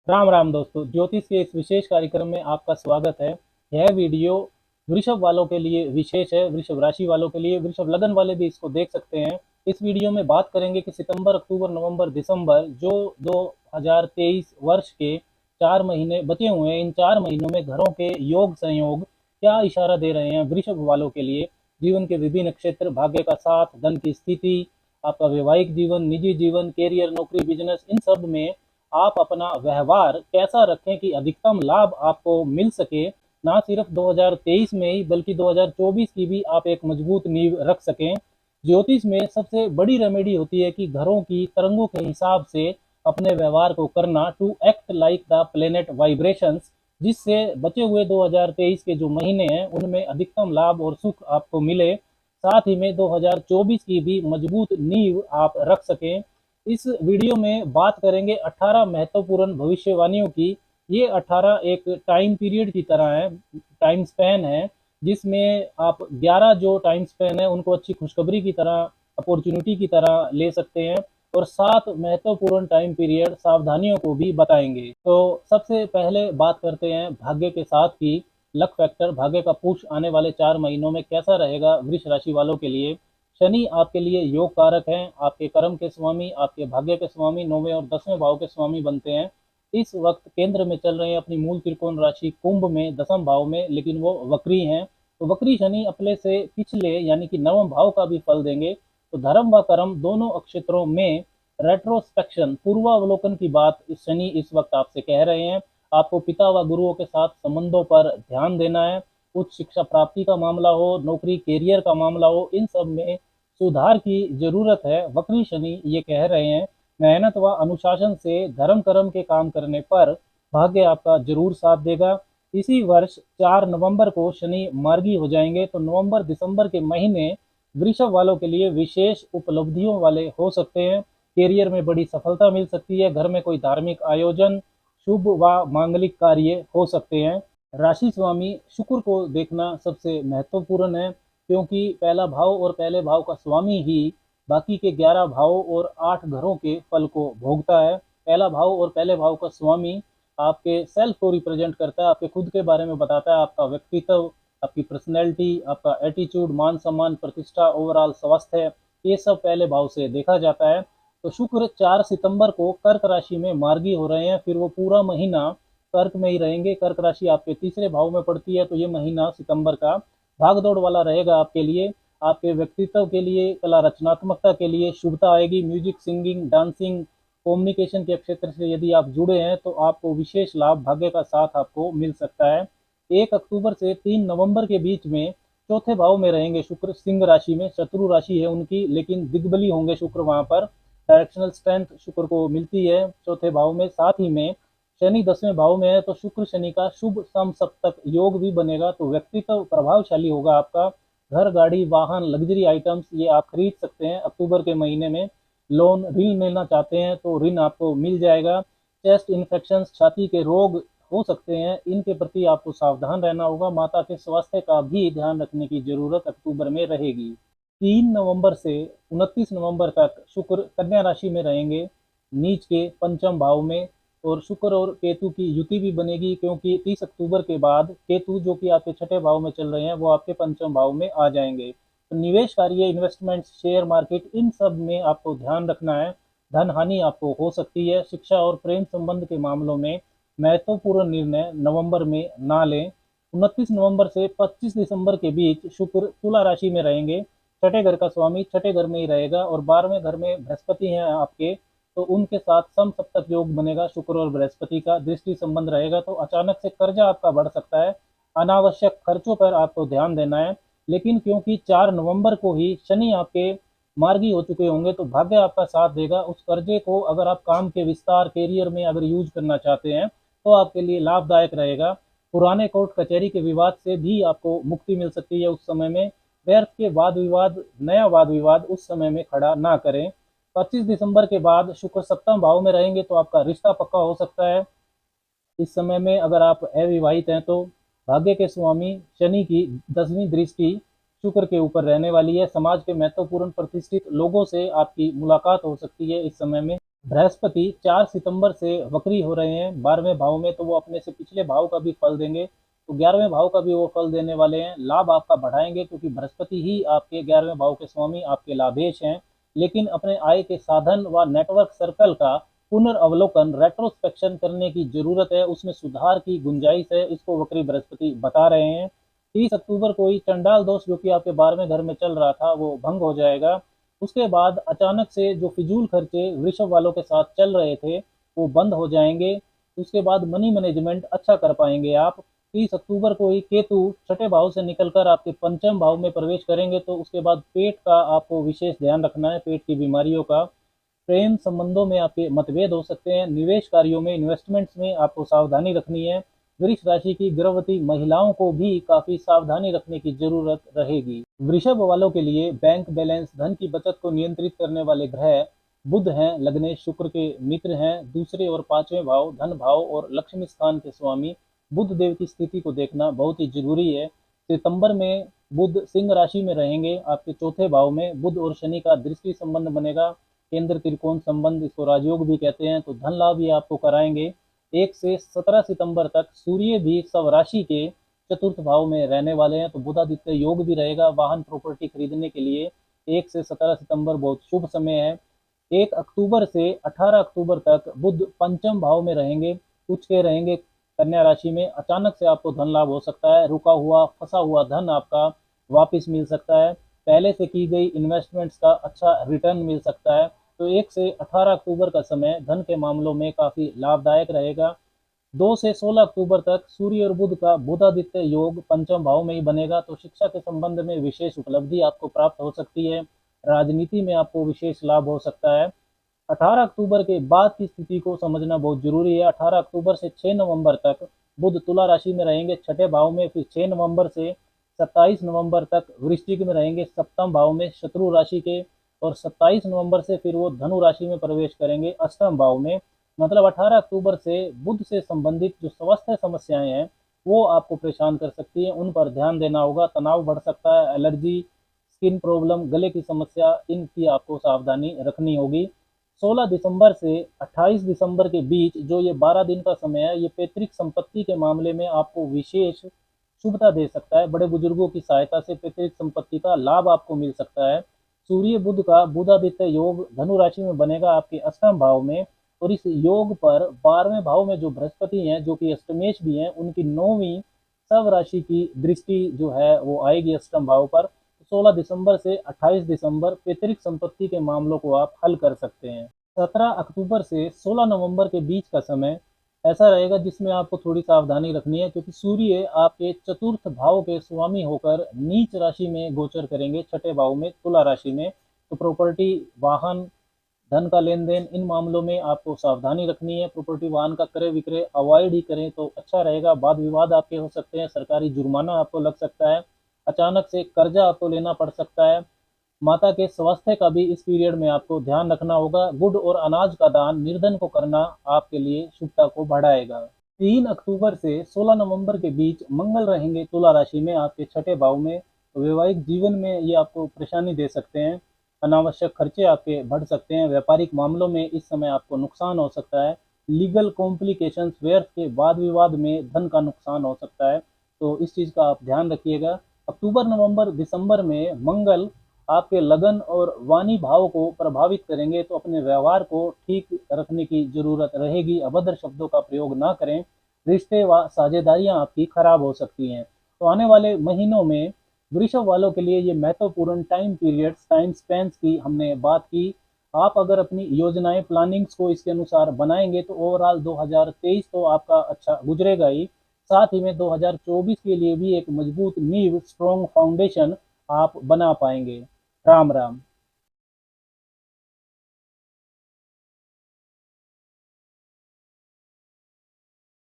राम राम दोस्तों, ज्योतिष के इस विशेष कार्यक्रम में आपका स्वागत है। यह वीडियो वृषभ वालों के लिए विशेष है। वृषभ राशि वालों के लिए, वृषभ लगन वाले भी इसको देख सकते हैं। इस वीडियो में बात करेंगे कि सितंबर, अक्टूबर, नवंबर, दिसंबर जो 2023 वर्ष के 4 महीने बचे हुए हैं, इन 4 महीनों में घरों के योग संयोग क्या इशारा दे रहे हैं वृषभ वालों के लिए। जीवन के विभिन्न क्षेत्र, भाग्य का साथ, धन की स्थिति, आपका वैवाहिक जीवन, निजी जीवन, कैरियर, नौकरी, बिजनेस, इन सब में आप अपना व्यवहार कैसा रखें कि अधिकतम लाभ आपको मिल सके। ना सिर्फ 2023 में ही बल्कि 2024 की भी आप एक मजबूत नींव रख सकें। ज्योतिष में सबसे बड़ी रेमेडी होती है कि घरों की तरंगों के हिसाब से अपने व्यवहार को करना, to act like the planet vibrations, जिससे बचे हुए 2023 के जो महीने हैं उनमें अधिकतम लाभ और सुख आपको मिले। साथ ही में 2024 की भी मजबूत नींव आप रख सकें। इस वीडियो में बात करेंगे 18 महत्वपूर्ण भविष्यवाणियों की। ये 18 एक टाइम पीरियड की तरह है, टाइम स्पैन है, जिसमें आप 11 जो टाइम स्पैन है उनको अच्छी खुशखबरी की तरह, अपॉर्चुनिटी की तरह ले सकते हैं, और 7 महत्वपूर्ण टाइम पीरियड सावधानियों को भी बताएंगे। तो सबसे पहले बात करते हैं भाग्य के साथ की। लक फैक्टर, भाग्य का पुश आने वाले 4 महीनों में कैसा रहेगा वृष राशि वालों के लिए। शनि आपके लिए योग कारक हैं, आपके कर्म के स्वामी, आपके भाग्य के स्वामी, 9वें और 10वें भाव के स्वामी बनते हैं। इस वक्त केंद्र में चल रहे हैं अपनी मूल त्रिकोण राशि कुंभ में, 10वें भाव में, लेकिन वो वक्री हैं। तो वक्री शनि अपने से पिछले यानी कि 9वें भाव का भी फल देंगे। तो धर्म व कर्म दोनों क्षेत्रों में रेट्रोस्पेक्शन, पूर्वावलोकन की बात इस शनि इस वक्त आपसे कह रहे हैं। आपको पिता व गुरुओं के साथ संबंधों पर ध्यान देना है। उच्च शिक्षा प्राप्ति का मामला हो, नौकरी कैरियर का मामला हो, इन सब में सुधार की जरूरत है। वक्री शनि ये कह रहे हैं मेहनत व अनुशासन से धर्म कर्म के काम करने पर भाग्य आपका जरूर साथ देगा। इसी वर्ष 4 नवंबर को शनि मार्गी हो जाएंगे, तो नवंबर दिसंबर के महीने वृषभ वालों के लिए विशेष उपलब्धियों वाले हो सकते हैं। कैरियर में बड़ी सफलता मिल सकती है। घर में कोई धार्मिक आयोजन, शुभ व मांगलिक कार्य हो सकते हैं। राशि स्वामी शुक्र को देखना सबसे महत्वपूर्ण है, क्योंकि पहला भाव और पहले भाव का स्वामी ही बाकी के 11 भावों और 8 घरों के फल को भोगता है। पहला भाव और पहले भाव का स्वामी आपके सेल्फ को रिप्रेजेंट करता है, आपके खुद के बारे में बताता है, आपका व्यक्तित्व, आपकी पर्सनैलिटी, आपका एटीट्यूड, मान सम्मान, प्रतिष्ठा, ओवरऑल स्वास्थ्य, ये सब पहले भाव से देखा जाता है। तो शुक्र 4 सितंबर को कर्क राशि में मार्गी हो रहे हैं, फिर वो पूरा महीना कर्क में ही रहेंगे। कर्क राशि आपके तीसरे भाव में पड़ती है, तो ये महीना सितंबर का भाग दौड़ वाला रहेगा आपके लिए। आपके व्यक्तित्व के लिए, कला रचनात्मकता के लिए शुभता आएगी। म्यूजिक, सिंगिंग, डांसिंग, कम्युनिकेशन के क्षेत्र से यदि आप जुड़े हैं तो आपको विशेष लाभ, भाग्य का साथ आपको मिल सकता है। 1 अक्टूबर से 3 नवंबर के बीच में चौथे भाव में रहेंगे शुक्र, सिंह राशि में। शत्रु राशि है उनकी, लेकिन दिग्बली होंगे शुक्र वहां पर। डायरेक्शनल स्ट्रेंथ शुक्र को मिलती है चौथे भाव में। साथ ही में शनि 10वें भाव में है, तो शुक्र शनि का शुभ सम सप्तक योग भी बनेगा। तो व्यक्तित्व प्रभावशाली होगा आपका। घर, गाड़ी, वाहन, लग्जरी आइटम्स ये आप खरीद सकते हैं अक्टूबर के महीने में। लोन, ऋण लेना चाहते हैं तो ऋण आपको मिल जाएगा। चेस्ट इन्फेक्शन, छाती के रोग हो सकते हैं, इनके प्रति आपको सावधान रहना होगा। माता के स्वास्थ्य का भी ध्यान रखने की जरूरत अक्टूबर में रहेगी। 3 नवंबर से 29 नवंबर तक शुक्र कन्या राशि में रहेंगे, नीच के पंचम भाव में। और शुक्र और केतु की युति भी बनेगी, क्योंकि 30 अक्टूबर के बाद केतु जो कि आपके छठे भाव में चल रहे हैं वो आपके पंचम भाव में आ जाएंगे। तो निवेश कार्य, इन्वेस्टमेंट, शेयर मार्केट, इन सब में आपको ध्यान रखना है। धन हानि आपको हो सकती है। शिक्षा और प्रेम संबंध के मामलों में महत्वपूर्ण निर्णय नवंबर में ना लें। 29 नवंबर से 25 दिसंबर के बीच शुक्र तुला राशि में रहेंगे। छठे घर का स्वामी छठे घर में ही रहेगा, और 12वें घर में बृहस्पति हैं आपके, तो उनके साथ सम सप्तक योग बनेगा शुक्र और बृहस्पति का, दृष्टि संबंध रहेगा। तो अचानक से कर्जा आपका बढ़ सकता है। अनावश्यक खर्चों पर आपको ध्यान देना है। लेकिन क्योंकि 4 नवंबर को ही शनि आपके मार्गी हो चुके होंगे, तो भाग्य आपका साथ देगा। उस कर्जे को अगर आप काम के विस्तार, कैरियर में अगर यूज करना चाहते हैं तो आपके लिए लाभदायक रहेगा। पुराने कोर्ट कचहरी के विवाद से भी आपको मुक्ति मिल सकती है उस समय में। व्यर्थ के वाद विवाद, नया वाद विवाद उस समय में खड़ा ना करें। 25 दिसंबर के बाद शुक्र सप्तम भाव में रहेंगे, तो आपका रिश्ता पक्का हो सकता है। इस समय में अगर आप अविवाहित हैं तो भाग्य के स्वामी शनि की 10वीं दृष्टि शुक्र के ऊपर रहने वाली है। समाज के महत्वपूर्ण प्रतिष्ठित लोगों से आपकी मुलाकात हो सकती है इस समय में। बृहस्पति 4 सितंबर से वक्री हो रहे हैं 12वें भाव में, तो वो अपने से पिछले भाव का भी फल देंगे, तो 11वें भाव का भी वो फल देने वाले हैं। लाभ आपका बढ़ाएंगे क्योंकि बृहस्पति ही आपके 11वें भाव के स्वामी आपके लाभेश हैं। लेकिन अपने आय के साधन व नेटवर्क सर्कल का पुनर्अवलोकन रेट्रोस्पेक्शन करने की जरूरत है, उसमें सुधार की गुंजाइश है, इसको वक्री बृहस्पति बता रहे हैं। 30 अक्टूबर को ही चंडाल दोष जो कि आपके 12वें घर में चल रहा था वो भंग हो जाएगा। उसके बाद अचानक से जो फिजूल खर्चे वृषभ वालों के साथ चल रहे थे वो बंद हो जाएंगे। उसके बाद मनी मैनेजमेंट अच्छा कर पाएंगे आप। 30 अक्टूबर को ही केतु छठे भाव से निकलकर आपके पंचम भाव में प्रवेश करेंगे, तो उसके बाद पेट का आपको विशेष ध्यान रखना है, पेट की बीमारियों का। प्रेम संबंधों में आपके मतभेद हो सकते हैं। निवेश कार्यों में, इन्वेस्टमेंट्स में आपको सावधानी रखनी है। वृष राशि की गर्भवती महिलाओं को भी काफी सावधानी रखने की जरूरत रहेगी। वृषभ वालों के लिए बैंक बैलेंस, धन की बचत को नियंत्रित करने वाले ग्रह बुध हैं, लग्नेश शुक्र के मित्र हैं। दूसरे और पांचवें भाव धन भाव और लक्ष्मी स्थान के स्वामी बुध देव की स्थिति को देखना बहुत ही जरूरी है। सितंबर में बुध सिंह राशि में रहेंगे, आपके चौथे भाव में बुध और शनि का दृष्टि संबंध बनेगा, केंद्र त्रिकोण संबंध, इसको राजयोग भी कहते हैं, तो धन लाभ ये आपको कराएंगे। 1 से 17 सितंबर तक सूर्य भी सब राशि के चतुर्थ भाव में रहने वाले हैं, तो बुधादित्य योग भी रहेगा वाहन प्रॉपर्टी खरीदने के लिए। 1 से 17 सितंबर बहुत शुभ समय है। 1 अक्टूबर से 18 अक्टूबर तक बुध पंचम भाव में रहेंगे, उच्च के रहेंगे कन्या राशि में। अचानक से आपको धन लाभ हो सकता है, रुका हुआ फंसा हुआ धन आपका वापस मिल सकता है, पहले से की गई इन्वेस्टमेंट्स का अच्छा रिटर्न मिल सकता है। तो 1 से 18 अक्टूबर का समय धन के मामलों में काफी लाभदायक रहेगा। 2 से 16 अक्टूबर तक सूर्य और बुध का बुधादित्य योग पंचम भाव में ही बनेगा, तो शिक्षा के संबंध में विशेष उपलब्धि आपको प्राप्त हो सकती है। राजनीति में आपको विशेष लाभ हो सकता है। 18 अक्टूबर के बाद की स्थिति को समझना बहुत जरूरी है। 18 अक्टूबर से 6 नवंबर तक बुध तुला राशि में रहेंगे छठे भाव में, फिर 6 नवंबर से 27 नवंबर तक वृश्चिक में रहेंगे सप्तम भाव में शत्रु राशि के, और 27 नवंबर से फिर वो धनु राशि में प्रवेश करेंगे अष्टम भाव में। मतलब 18 अक्टूबर से बुध से संबंधित जो स्वास्थ्य समस्याएं हैं वो आपको परेशान कर सकती है, उन पर ध्यान देना होगा। तनाव बढ़ सकता है, एलर्जी, स्किन प्रॉब्लम, गले की समस्या, इनकी आपको सावधानी रखनी होगी। 16 दिसंबर से 28 दिसंबर के बीच जो ये 12 दिन का समय है, ये पैतृक संपत्ति के मामले में आपको विशेष शुभता दे सकता है। बड़े बुजुर्गों की सहायता से पैतृक संपत्ति का लाभ आपको मिल सकता है। सूर्य बुध का बुधादित्य योग धनु राशि में बनेगा आपके अष्टम भाव में, और इस योग पर 12वें भाव में जो बृहस्पति हैं जो कि अष्टमेश भी हैं, उनकी 9वीं सब राशि की दृष्टि जो है वो आएगी अष्टम भाव पर। 16 दिसंबर से 28 दिसंबर पैतृक संपत्ति के मामलों को आप हल कर सकते हैं। 17 अक्टूबर से 16 नवंबर के बीच का समय ऐसा रहेगा जिसमें आपको थोड़ी सावधानी रखनी है, क्योंकि सूर्य आपके चतुर्थ भाव के स्वामी होकर नीच राशि में गोचर करेंगे छठे भाव में तुला राशि में। तो प्रॉपर्टी, वाहन, धन का लेन देन, इन मामलों में आपको सावधानी रखनी है। प्रॉपर्टी वाहन का क्रय विक्रय अवॉइड ही करें तो अच्छा रहेगा। वाद विवाद आपके हो सकते हैं, सरकारी जुर्माना आपको लग सकता है, अचानक से कर्जा आपको लेना पड़ सकता है। माता के स्वास्थ्य का भी इस पीरियड में आपको ध्यान रखना होगा। गुड़ और अनाज का दान निर्धन को करना आपके लिए शुभता को बढ़ाएगा। 3 अक्टूबर से 16 नवंबर के बीच मंगल रहेंगे तुला राशि में आपके छठे भाव में, तो वैवाहिक जीवन में ये आपको परेशानी दे सकते हैं। अनावश्यक खर्चे आपके बढ़ सकते हैं। व्यापारिक मामलों में इस समय आपको नुकसान हो सकता है। लीगल कॉम्प्लिकेशंस, व्यर्थ के वाद विवाद में धन का नुकसान हो सकता है, तो इस चीज़ का आप ध्यान रखिएगा। अक्टूबर, नवंबर, दिसंबर में मंगल आपके लगन और वाणी भाव को प्रभावित करेंगे, तो अपने व्यवहार को ठीक रखने की जरूरत रहेगी। अभद्र शब्दों का प्रयोग ना करें, रिश्ते व साझेदारियां आपकी खराब हो सकती हैं। तो आने वाले महीनों में वृषभ वालों के लिए ये महत्वपूर्ण टाइम पीरियड्स, टाइम स्पेंस की हमने बात की। आप अगर अपनी योजनाएं, प्लानिंग्स को इसके अनुसार बनाएंगे तो ओवरऑल 2023 तो आपका अच्छा गुजरेगा ही, साथ ही में 2024 के लिए भी एक मजबूत नींव, स्ट्रॉन्ग फाउंडेशन आप बना पाएंगे। राम राम।